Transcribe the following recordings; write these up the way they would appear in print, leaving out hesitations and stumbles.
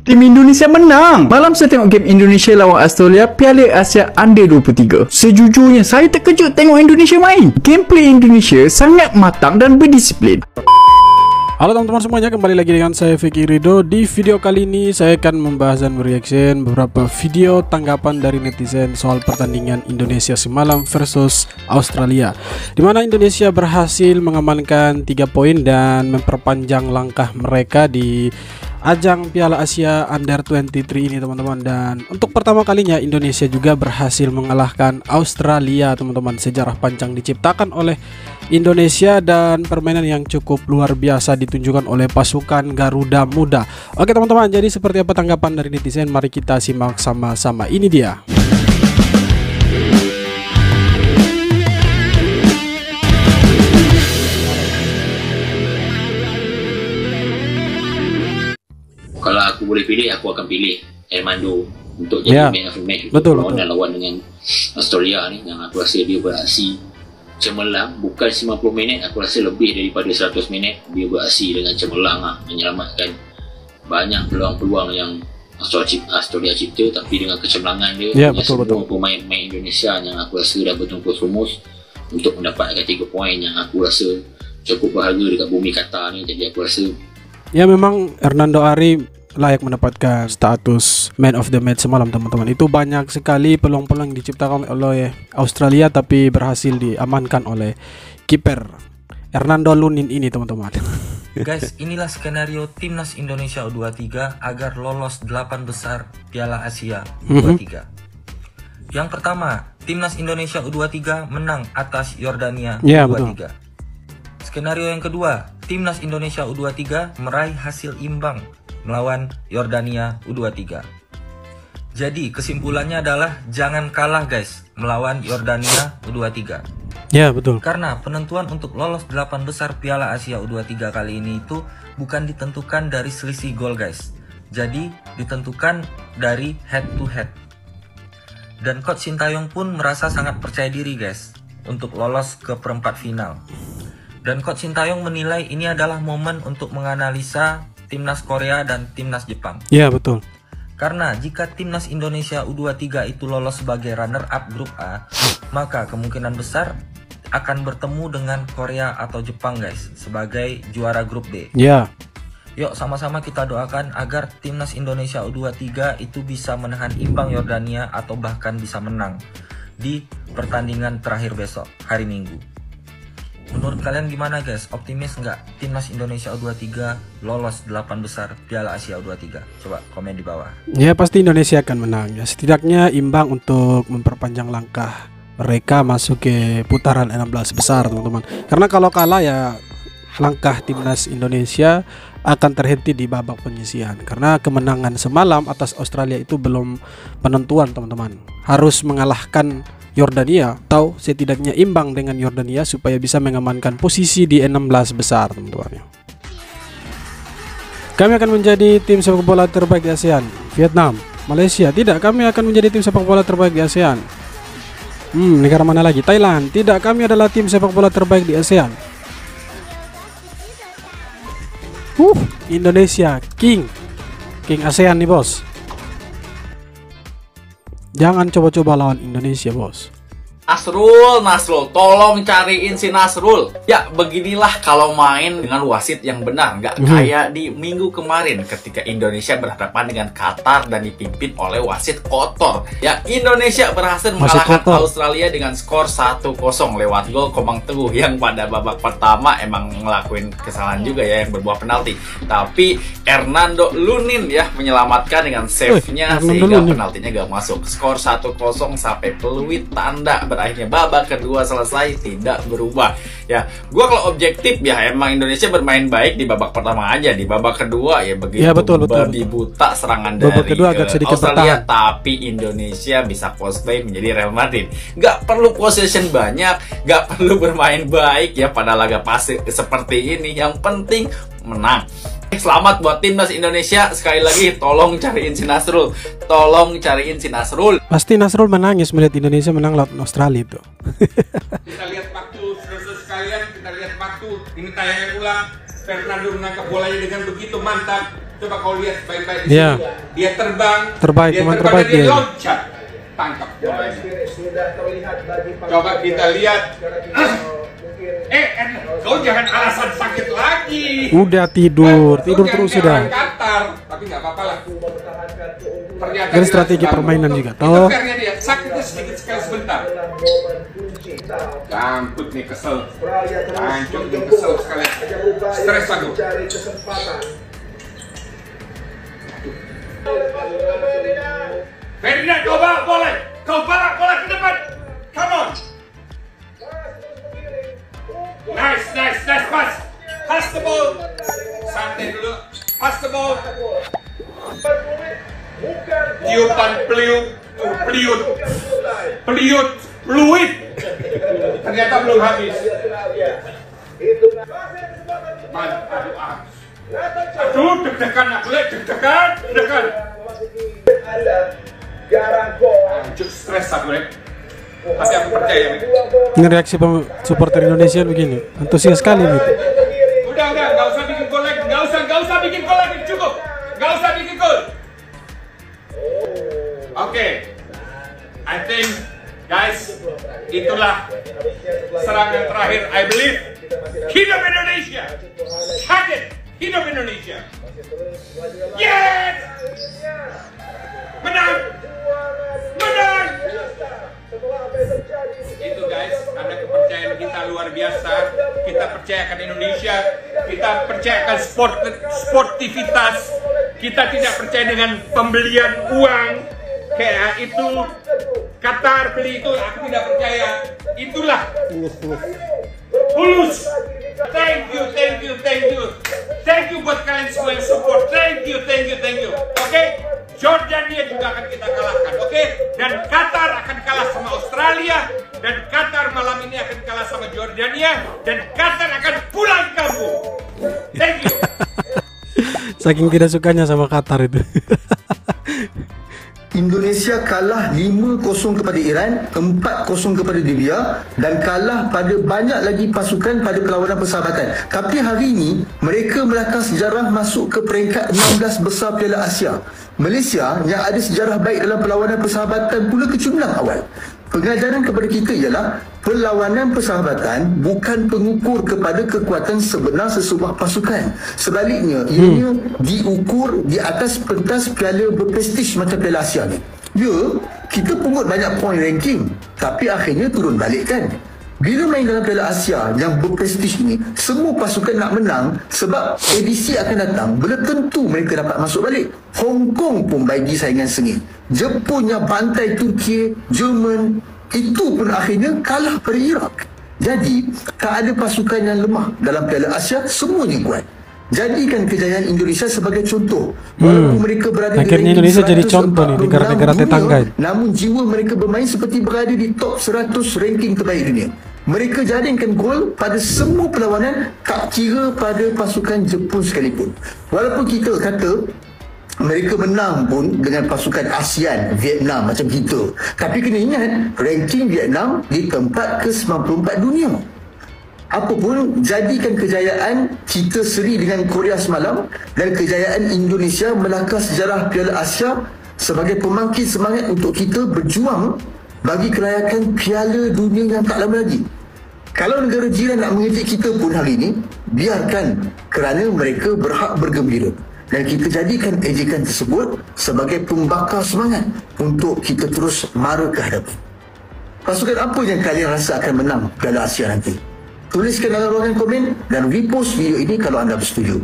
Tim Indonesia menang. Malam saya tengok game Indonesia lawan Australia Piala Asia Under 23. Sejujurnya saya terkejut tengok Indonesia main. Gameplay Indonesia sangat matang dan berdisiplin. Halo teman-teman semuanya, kembali lagi dengan saya Vicky Rido. Di video kali ini saya akan membahas dan mereaction beberapa video tanggapan dari netizen soal pertandingan Indonesia semalam versus Australia, di mana Indonesia berhasil mengamankan 3 poin dan memperpanjang langkah mereka di ajang Piala Asia Under 23 ini teman-teman. Dan untuk pertama kalinya Indonesia juga berhasil mengalahkan Australia teman-teman. Sejarah panjang diciptakan oleh Indonesia dan permainan yang cukup luar biasa ditunjukkan oleh pasukan Garuda Muda. Oke teman-teman, jadi seperti apa tanggapan dari netizen? Mari kita simak sama-sama. Ini dia. Kalau aku boleh pilih, aku akan pilih Hernando untuk jadi man of the match. Betul. Lawan dengan Australia ni, yang aku rasa dia beraksi cemerlang. Bukan 50 minit, aku rasa lebih daripada 100 minit dia beraksi dengan cemerlang menyelamatkan banyak peluang-peluang yang Australia cipta. Tapi dengan kecemerlangan dia, semua pemain Indonesia yang aku rasa dah betul-betul rumus untuk mendapatkan 3 poin yang aku rasa cukup berharga dekat bumi Qatar ni. Jadi aku rasa memang Hernando Ari layak mendapatkan status man of the match semalam teman-teman. Itu banyak sekali peluang-peluang yang diciptakan oleh Australia tapi berhasil diamankan oleh kiper Hernando Lunin ini teman-teman. Guys, inilah skenario timnas Indonesia U23 agar lolos 8 besar Piala Asia U23. Yang pertama, timnas Indonesia U23 menang atas Yordania U23. Betul. Skenario yang kedua, timnas Indonesia U23 meraih hasil imbang melawan Yordania U23. Jadi kesimpulannya adalah jangan kalah guys melawan Yordania U23. Ya betul. Karena penentuan untuk lolos 8 besar Piala Asia U23 kali ini itu bukan ditentukan dari selisih gol guys. Jadi ditentukan dari head to head. Dan Coach Sintayong pun merasa sangat percaya diri guys untuk lolos ke perempat final. Dan Coach Sintayong menilai ini adalah momen untuk menganalisa timnas Korea dan timnas Jepang. Iya betul. Karena jika timnas Indonesia U23 itu lolos sebagai runner up grup A, maka kemungkinan besar akan bertemu dengan Korea atau Jepang guys sebagai juara grup D. Iya. Yuk sama-sama kita doakan agar timnas Indonesia U23 itu bisa menahan imbang Yordania atau bahkan bisa menang di pertandingan terakhir besok hari Minggu. Menurut kalian gimana guys? Optimis nggak timnas Indonesia U23 lolos 8 besar Piala Asia U23? Coba komen di bawah. Ya pasti Indonesia akan menang ya. Setidaknya imbang untuk memperpanjang langkah mereka masuk ke putaran 16 besar teman-teman. Karena kalau kalah ya langkah timnas Indonesia akan terhenti di babak penyisihan. Karena kemenangan semalam atas Australia itu belum penentuan teman-teman. Harus mengalahkan Yordania atau setidaknya imbang dengan Yordania supaya bisa mengamankan posisi di 16 besar teman-teman. Kami akan menjadi tim sepak bola terbaik di ASEAN. Vietnam, Malaysia, tidak, kami akan menjadi tim sepak bola terbaik di ASEAN. Negara mana lagi? Thailand, tidak, kami adalah tim sepak bola terbaik di ASEAN. Indonesia, King ASEAN nih bos. Jangan coba-coba lawan Indonesia bos. Nasrul, tolong cariin si Nasrul. Ya, beginilah kalau main dengan wasit yang benar. Nggak kayak di minggu kemarin ketika Indonesia berhadapan dengan Qatar dan dipimpin oleh wasit kotor. Ya, Indonesia berhasil mengalahkan Australia dengan skor 1-0 lewat gol Komang Teguh yang pada babak pertama emang ngelakuin kesalahan juga ya, yang berbuah penalti. Tapi Hernando Lunin ya menyelamatkan dengan save-nya sehingga penaltinya gak masuk. Skor 1-0 sampai peluit tanda. Akhirnya babak kedua selesai tidak berubah. Ya, gua kalau objektif ya emang Indonesia bermain baik di babak pertama aja. Di babak kedua ya begitu babi buta serangan dari kedua agak sedikit Australia, tapi Indonesia bisa cosplay menjadi Real Madrid. Gak perlu possession banyak, gak perlu bermain baik ya pada laga fase seperti ini. Yang penting menang. Selamat buat timnas Indonesia. Sekali lagi tolong cariin si Nasrul. Pasti Nasrul menangis melihat Indonesia menang lawan Australia itu. Kita lihat waktu saudara sekalian, kita lihat waktu ini tayangan ulang. Hernando menangkap bolanya dengan begitu mantap. Coba kau lihat baik-baik di Iya. sini. Dia terbang. Terbaik, dia teman terbang terbaik dan dia dia. loncat. Tangkap bolanya. Coba kita lihat. Kau jangan alasan sakit lagi. Udah tidur Kau jangan terus kayak sudah. orang Qatar, tapi nggak apa-apa lah. Ternyata Kan dia strategi sedang permainan itu- juga, itu toh. fairnya dia sakitnya sedikit sekali sebentar. Camput nih kesel. Camput nih kesel sekali. Stres aku. Ferdinand, kau bawa bola. Kau bawa bola ke depan. Come on. Nice, nice, nice pass. Pass the ball. Santai dulu. Pass the ball. Tiupan peliut, peluit. Ternyata belum habis. Aduh, deg-degan aku lihat, deg-degan. Anjir, stres aku lihat. Tapi aku percaya. Ini reaksi supporter Indonesia begini, antusias sekali gitu. Udah, nggak usah bikin gol lagi, nggak usah bikin gol lagi, cukup, nggak usah bikin gol. Oke, I think guys, itulah serangan terakhir. I believe hidup Indonesia, sakit, hidup Indonesia. Yes, menang. Itu guys, ada kepercayaan kita luar biasa. Kita percayakan Indonesia, kita percayakan sportivitas. Kita tidak percaya dengan pembelian uang kayak itu. Qatar beli itu, aku tidak percaya. Itulah tulus. Thank you buat kalian semua yang support. Thank you. Oke? Jordania juga akan kita kalahkan, oke? Dan Qatar akan kalah sama Australia, dan Qatar malam ini akan kalah sama Jordania, dan Qatar akan pulang kampung. Thank you. Saking tidak sukanya sama Qatar itu. Indonesia kalah 5-0 kepada Iran, 4-0 kepada Libya dan kalah pada banyak lagi pasukan pada perlawanan persahabatan. Tapi hari ini mereka melangkah sejarah masuk ke peringkat 16 besar Piala Asia. Malaysia yang ada sejarah baik dalam perlawanan persahabatan pula kecundang awal. Pengajaran kepada kita ialah perlawanan persahabatan bukan pengukur kepada kekuatan sebenar sesebuah pasukan. Sebaliknya, ianya diukur di atas pentas piala berprestij macam Piala Asia ni. Ya, kita pungut banyak poin ranking, tapi akhirnya turun balik kan. Bila main dalam Piala Asia yang berprestij ni, semua pasukan nak menang sebab edisi akan datang, belum tentu mereka dapat masuk balik. Hong Kong pun bagi saingan sengit. Jepun yang bantai Turki, Jerman, itu pun akhirnya kalah pada Iraq. Jadi, tak ada pasukan yang lemah dalam Piala Asia, semuanya kuat. Jadikan kejayaan Indonesia sebagai contoh. Walaupun mereka berada Akhirnya di ranking Indonesia jadi 146 contoh nih, negara-negara dunia, tetangga. namun jiwa mereka bermain seperti berada di top 100 ranking terbaik dunia. Mereka jaringkan gol pada semua perlawanan, tak kira pada pasukan Jepun sekalipun. Walaupun kita kata mereka menang pun dengan pasukan ASEAN, Vietnam macam kita, tapi kena ingat ranking Vietnam di tempat ke-94 dunia. Apapun, jadikan kejayaan kita seri dengan Korea semalam dan kejayaan Indonesia melangkah sejarah Piala Asia sebagai pembangkit semangat untuk kita berjuang bagi kelayakan Piala Dunia yang tak lama lagi. Kalau negara jiran nak mengejek kita pun hari ini, biarkan, kerana mereka berhak bergembira. Dan kita jadikan ejekan tersebut sebagai pembakar semangat untuk kita terus mara ke hadapan. Pasukan apa yang kalian rasa akan menang Piala Asia nanti? Tuliskan dalam ruangan komen dan repost video ini kalau anda bersetuju.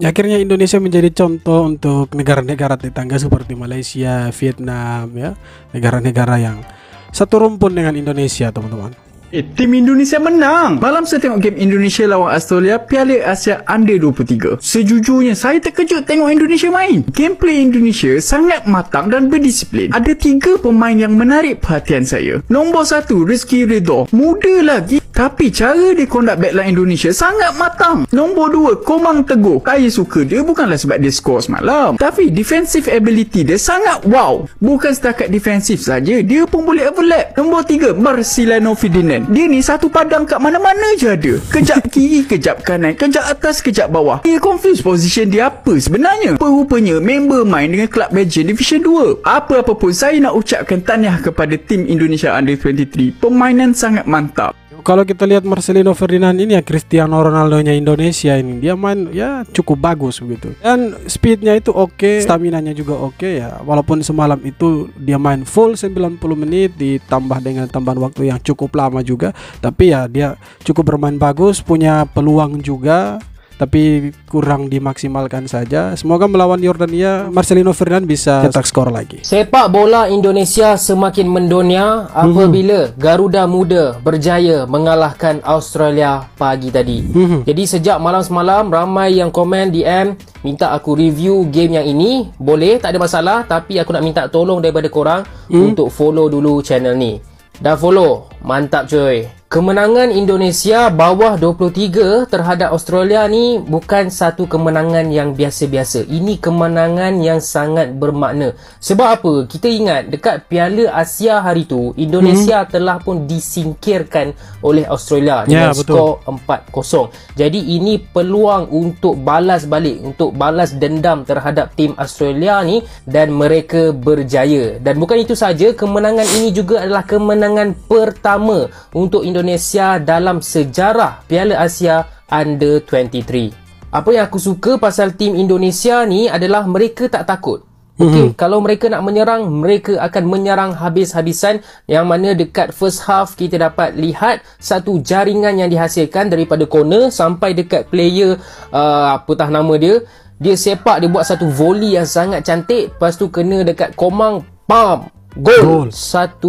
Akhirnya Indonesia menjadi contoh untuk negara-negara tetangga seperti Malaysia, Vietnam, ya, negara-negara yang satu rumpun dengan Indonesia, teman-teman. Tim Indonesia menang. Malam saya tengok game Indonesia lawan Australia Piala Asia Under 23. Sejujurnya saya terkejut tengok Indonesia main. Gameplay Indonesia sangat matang dan berdisiplin. Ada 3 pemain yang menarik perhatian saya. Nombor 1, Rizky Ridho. Muda lagi, tapi cara dia conduct backline Indonesia sangat matang. Nombor 2, Komang Teguh. Saya suka dia bukanlah sebab dia skor semalam, tapi defensive ability dia sangat wow. Bukan setakat defensif saja, dia pun boleh overlap. Nombor 3, Marcelino Ferdinand. main. Dia ni satu padang kat mana-mana je ada. Kejap kiri, kejap kanan, kejap atas, kejap bawah. Dia confuse position dia apa sebenarnya. Rupanya member main dengan Club Legend Division 2. Apa-apa pun, saya nak ucapkan tahniah kepada tim Indonesia Under 23. Permainan sangat mantap. Kalau kita lihat Marcelino Ferdinand ini ya, Cristiano Ronaldo-nya Indonesia ini, dia main ya cukup bagus begitu. Dan speednya itu oke, stamina-nya juga oke ya. Walaupun semalam itu dia main full 90 menit ditambah dengan tambahan waktu yang cukup lama juga, tapi ya dia cukup bermain bagus, punya peluang juga, tapi kurang dimaksimalkan saja. Semoga melawan Yordania Marcelino Ferdinand bisa cetak skor lagi. Sepak bola Indonesia semakin mendunia apabila Garuda Muda berjaya mengalahkan Australia pagi tadi. Jadi sejak malam semalam ramai yang komen DM minta aku review game yang ini. Boleh, tak ada masalah, tapi aku nak minta tolong daripada korang untuk follow dulu channel ni. Dah follow? Mantap cuy. Kemenangan Indonesia bawah 23 terhadap Australia ni bukan satu kemenangan yang biasa-biasa. Ini kemenangan yang sangat bermakna. Sebab apa? Kita ingat dekat Piala Asia hari tu, Indonesia telah pun disingkirkan oleh Australia dengan skor 4-0. Jadi ini peluang untuk balas balik, untuk balas dendam terhadap tim Australia ni, dan mereka berjaya. Dan bukan itu saja, kemenangan ini juga adalah kemenangan pertama untuk Indonesia dalam sejarah Piala Asia Under 23. Apa yang aku suka pasal tim Indonesia ni adalah mereka tak takut. Okey, kalau mereka nak menyerang, mereka akan menyerang habis-habisan, yang mana dekat first half kita dapat lihat satu jaringan yang dihasilkan daripada corner sampai dekat player apatah nama dia sepak, dia buat satu volley yang sangat cantik, lepas tu kena dekat komang, pam, gol 1-0.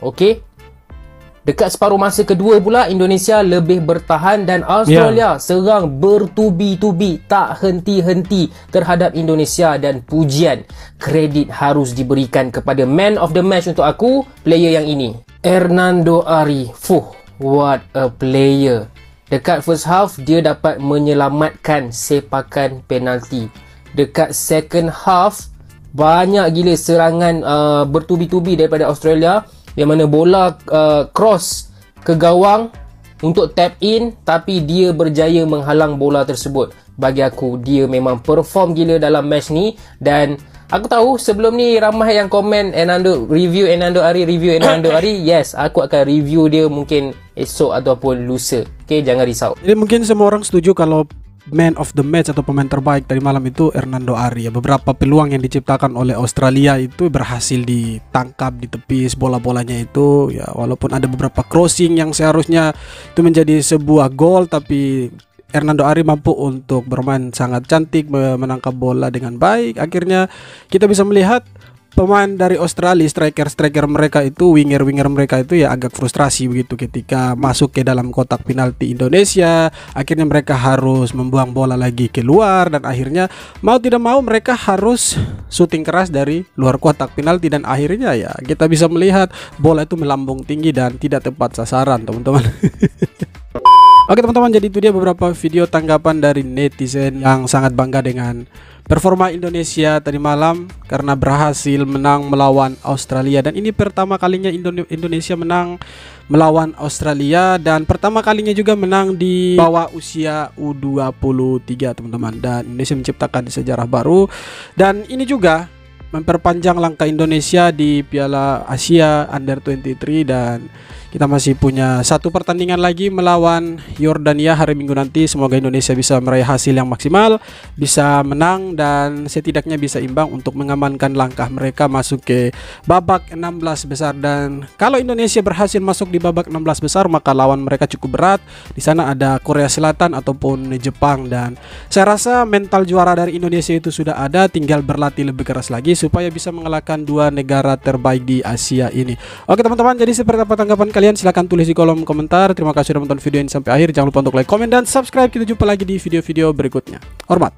Okey. Dekat separuh masa kedua pula, Indonesia lebih bertahan dan Australia serang bertubi-tubi, tak henti-henti terhadap Indonesia, dan pujian, kredit harus diberikan kepada man of the match untuk aku, player yang ini, Hernando Ari. What a player. Dekat first half, dia dapat menyelamatkan sepakan penalti. Dekat second half, banyak gila serangan bertubi-tubi daripada Australia, yang mana bola cross ke gawang untuk tap in, tapi dia berjaya menghalang bola tersebut. Bagi aku, dia memang perform gila dalam match ni. Dan aku tahu sebelum ni ramai yang komen review Hernando Ari. Yes, aku akan review dia mungkin esok ataupun lusa. Okay, jangan risau. Jadi mungkin semua orang setuju kalau man of the match atau pemain terbaik tadi malam itu Hernando Ari ya. Beberapa peluang yang diciptakan oleh Australia itu berhasil ditangkap, ditepis bola-bolanya itu ya, walaupun ada beberapa crossing yang seharusnya itu menjadi sebuah gol, tapi Hernando Ari mampu untuk bermain sangat cantik, menangkap bola dengan baik. Akhirnya kita bisa melihat pemain dari Australia, striker mereka itu, winger mereka itu ya agak frustrasi begitu ketika masuk ke dalam kotak penalti Indonesia. Akhirnya mereka harus membuang bola lagi keluar, dan akhirnya mau tidak mau mereka harus syuting keras dari luar kotak penalti, dan akhirnya ya kita bisa melihat bola itu melambung tinggi dan tidak tepat sasaran, teman-teman. Oke teman-teman, jadi itu dia beberapa video tanggapan dari netizen yang sangat bangga dengan performa Indonesia tadi malam karena berhasil menang melawan Australia. Dan ini pertama kalinya Indonesia menang melawan Australia, dan pertama kalinya juga menang di bawah usia U23 teman-teman. Dan Indonesia menciptakan sejarah baru, dan ini juga memperpanjang langkah Indonesia di Piala Asia Under 23. Dan kita masih punya satu pertandingan lagi melawan Yordania hari Minggu nanti. Semoga Indonesia bisa meraih hasil yang maksimal, bisa menang dan setidaknya bisa imbang untuk mengamankan langkah mereka masuk ke babak 16 besar. Dan kalau Indonesia berhasil masuk di babak 16 besar, maka lawan mereka cukup berat. Di sana ada Korea Selatan ataupun Jepang, dan saya rasa mental juara dari Indonesia itu sudah ada, tinggal berlatih lebih keras lagi supaya bisa mengalahkan dua negara terbaik di Asia ini. Oke teman-teman, jadi seperti apa tanggapan kalian? Silahkan tulis di kolom komentar. Terima kasih sudah menonton video ini sampai akhir. Jangan lupa untuk like, komen, dan subscribe. Kita jumpa lagi di video-video berikutnya. Hormat.